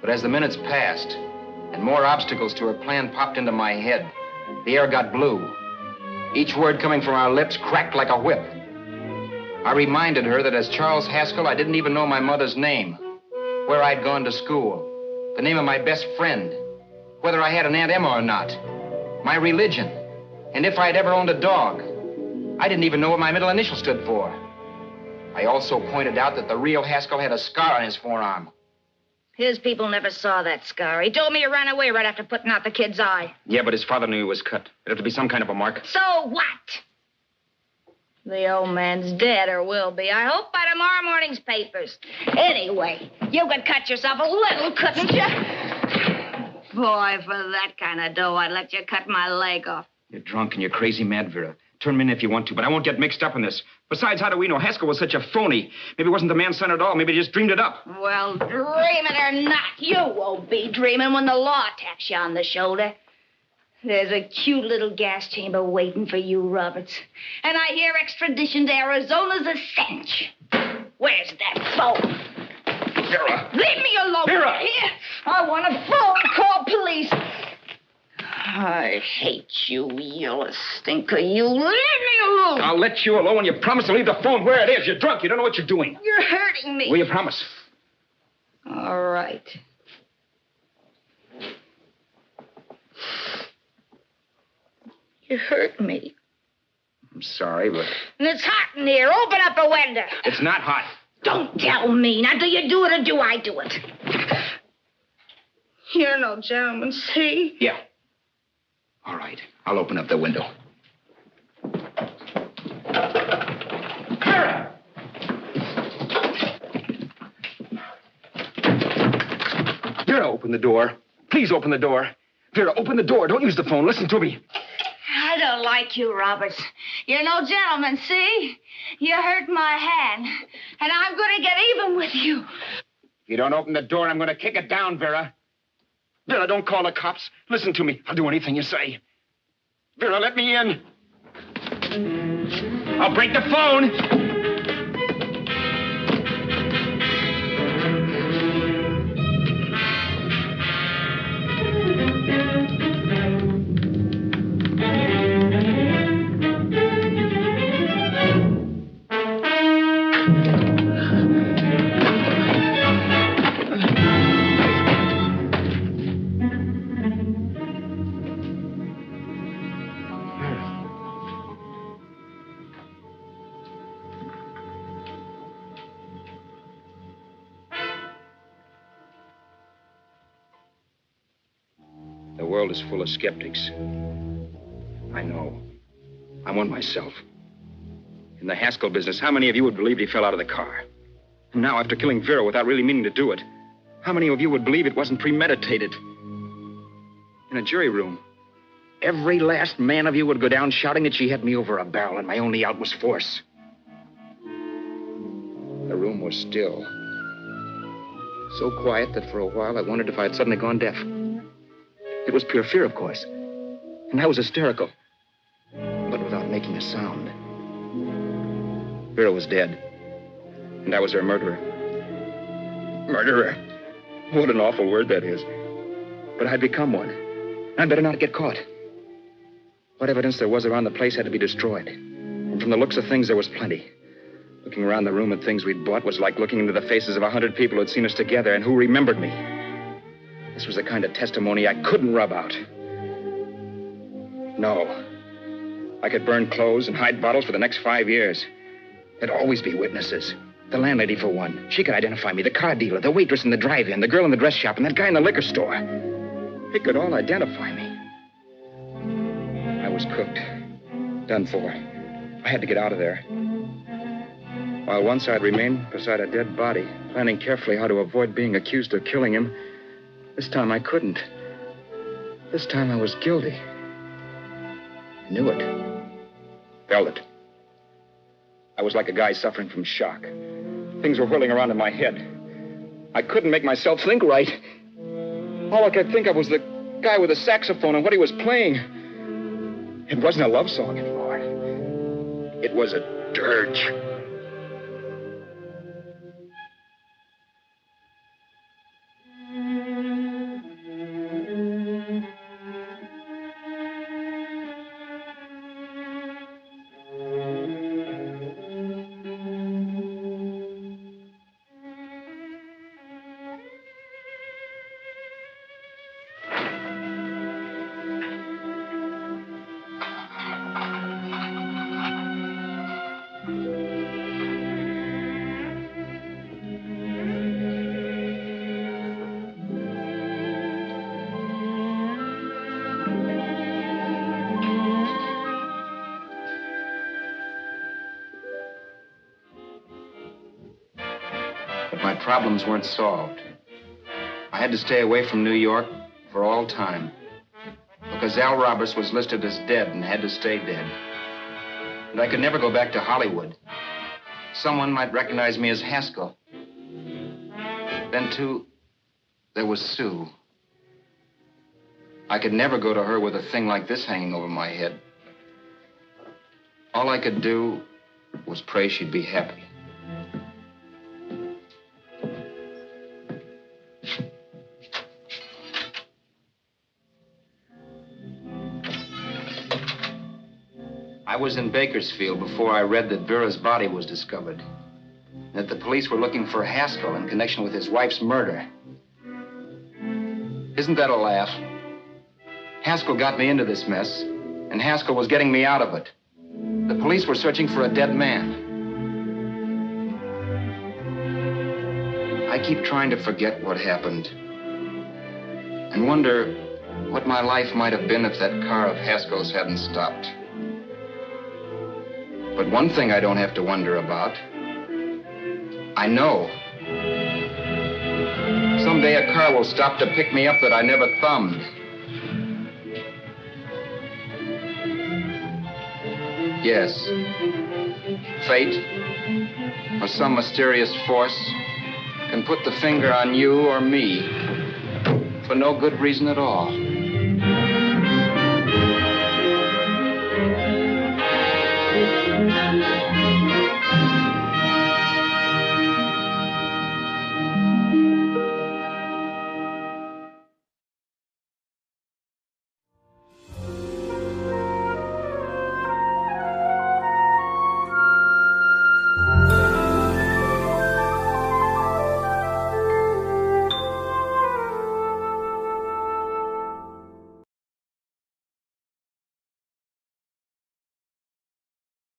But as the minutes passed, and more obstacles to her plan popped into my head, the air got blue. Each word coming from our lips cracked like a whip. I reminded her that as Charles Haskell, I didn't even know my mother's name, where I'd gone to school, the name of my best friend, whether I had an Aunt Emma or not, my religion, and if I'd ever owned a dog. I didn't even know what my middle initial stood for. I also pointed out that the real Haskell had a scar on his forearm. His people never saw that scar. He told me he ran away right after putting out the kid's eye. Yeah, but his father knew he was cut. It'd have to be some kind of a mark. So what? The old man's dead, or will be. I hope by tomorrow morning's papers. Anyway, you could cut yourself a little, couldn't you? Boy, for that kind of dough, I'd let you cut my leg off. You're drunk and you're crazy mad, Vera. Turn him in if you want to, but I won't get mixed up in this. Besides, how do we know? Haskell was such a phony. Maybe he wasn't the man son at all. Maybe he just dreamed it up. Well, dream it or not, you won't be dreaming when the law taps you on the shoulder. There's a cute little gas chamber waiting for you, Roberts. And I hear extradition to Arizona's a cinch. Where's that phone? Vera! Leave me alone. Vera! Here. I want a phone. Call police. I hate you yellow stinker. You leave me alone. I'll let you alone when you promise to leave the phone where it is. You're drunk. You don't know what you're doing. You're hurting me. Will you promise? All right. You hurt me. I'm sorry, but... And it's hot in here. Open up a window. It's not hot. Don't tell me. Now, do you do it or do I do it? You're no gentleman, see? Yeah. All right. I'll open up the window. Vera! Vera, open the door. Please open the door. Vera, open the door. Don't use the phone. Listen to me. I don't like you, Roberts. You're no gentleman, see? You hurt my hand, and I'm going to get even with you. If you don't open the door, I'm going to kick it down, Vera. Vera, don't call the cops. Listen to me. I'll do anything you say. Vera, let me in. I'll break the phone. The world is full of skeptics. I know. I'm one myself. In the Haskell business, how many of you would believe he fell out of the car? And now, after killing Vera without really meaning to do it, how many of you would believe it wasn't premeditated? In a jury room, every last man of you would go down shouting that she had me over a barrel and my only out was force. The room was still. So quiet that for a while I wondered if I had suddenly gone deaf. It was pure fear, of course. And I was hysterical. But without making a sound. Vera was dead. And I was her murderer. Murderer. What an awful word that is. But I'd become one. I'd better not get caught. What evidence there was around the place had to be destroyed. And from the looks of things, there was plenty. Looking around the room at things we'd bought was like looking into the faces of 100 people who'd seen us together and who remembered me. This was the kind of testimony I couldn't rub out. No. I could burn clothes and hide bottles for the next 5 years. There'd always be witnesses. The landlady, for one. She could identify me. The car dealer, the waitress in the drive-in, the girl in the dress shop, and that guy in the liquor store. They could all identify me. I was cooked. Done for. I had to get out of there. While once I'd remained beside a dead body, planning carefully how to avoid being accused of killing him, this time I couldn't. This time I was guilty. I knew it. Felt it. I was like a guy suffering from shock. Things were whirling around in my head. I couldn't make myself think right. All I could think of was the guy with the saxophone and what he was playing. It wasn't a love song anymore. It was a dirge. My problems weren't solved. I had to stay away from New York for all time because Al Roberts was listed as dead and had to stay dead. And I could never go back to Hollywood. Someone might recognize me as Haskell. Then, too, there was Sue. I could never go to her with a thing like this hanging over my head. All I could do was pray she'd be happy. I was in Bakersfield before I read that Vera's body was discovered, and that the police were looking for Haskell in connection with his wife's murder. Isn't that a laugh? Haskell got me into this mess, and Haskell was getting me out of it. The police were searching for a dead man. I keep trying to forget what happened and wonder what my life might have been if that car of Haskell's hadn't stopped. But one thing I don't have to wonder about. I know. Someday a car will stop to pick me up that I never thumbed. Yes. Fate, or some mysterious force, can put the finger on you or me for no good reason at all.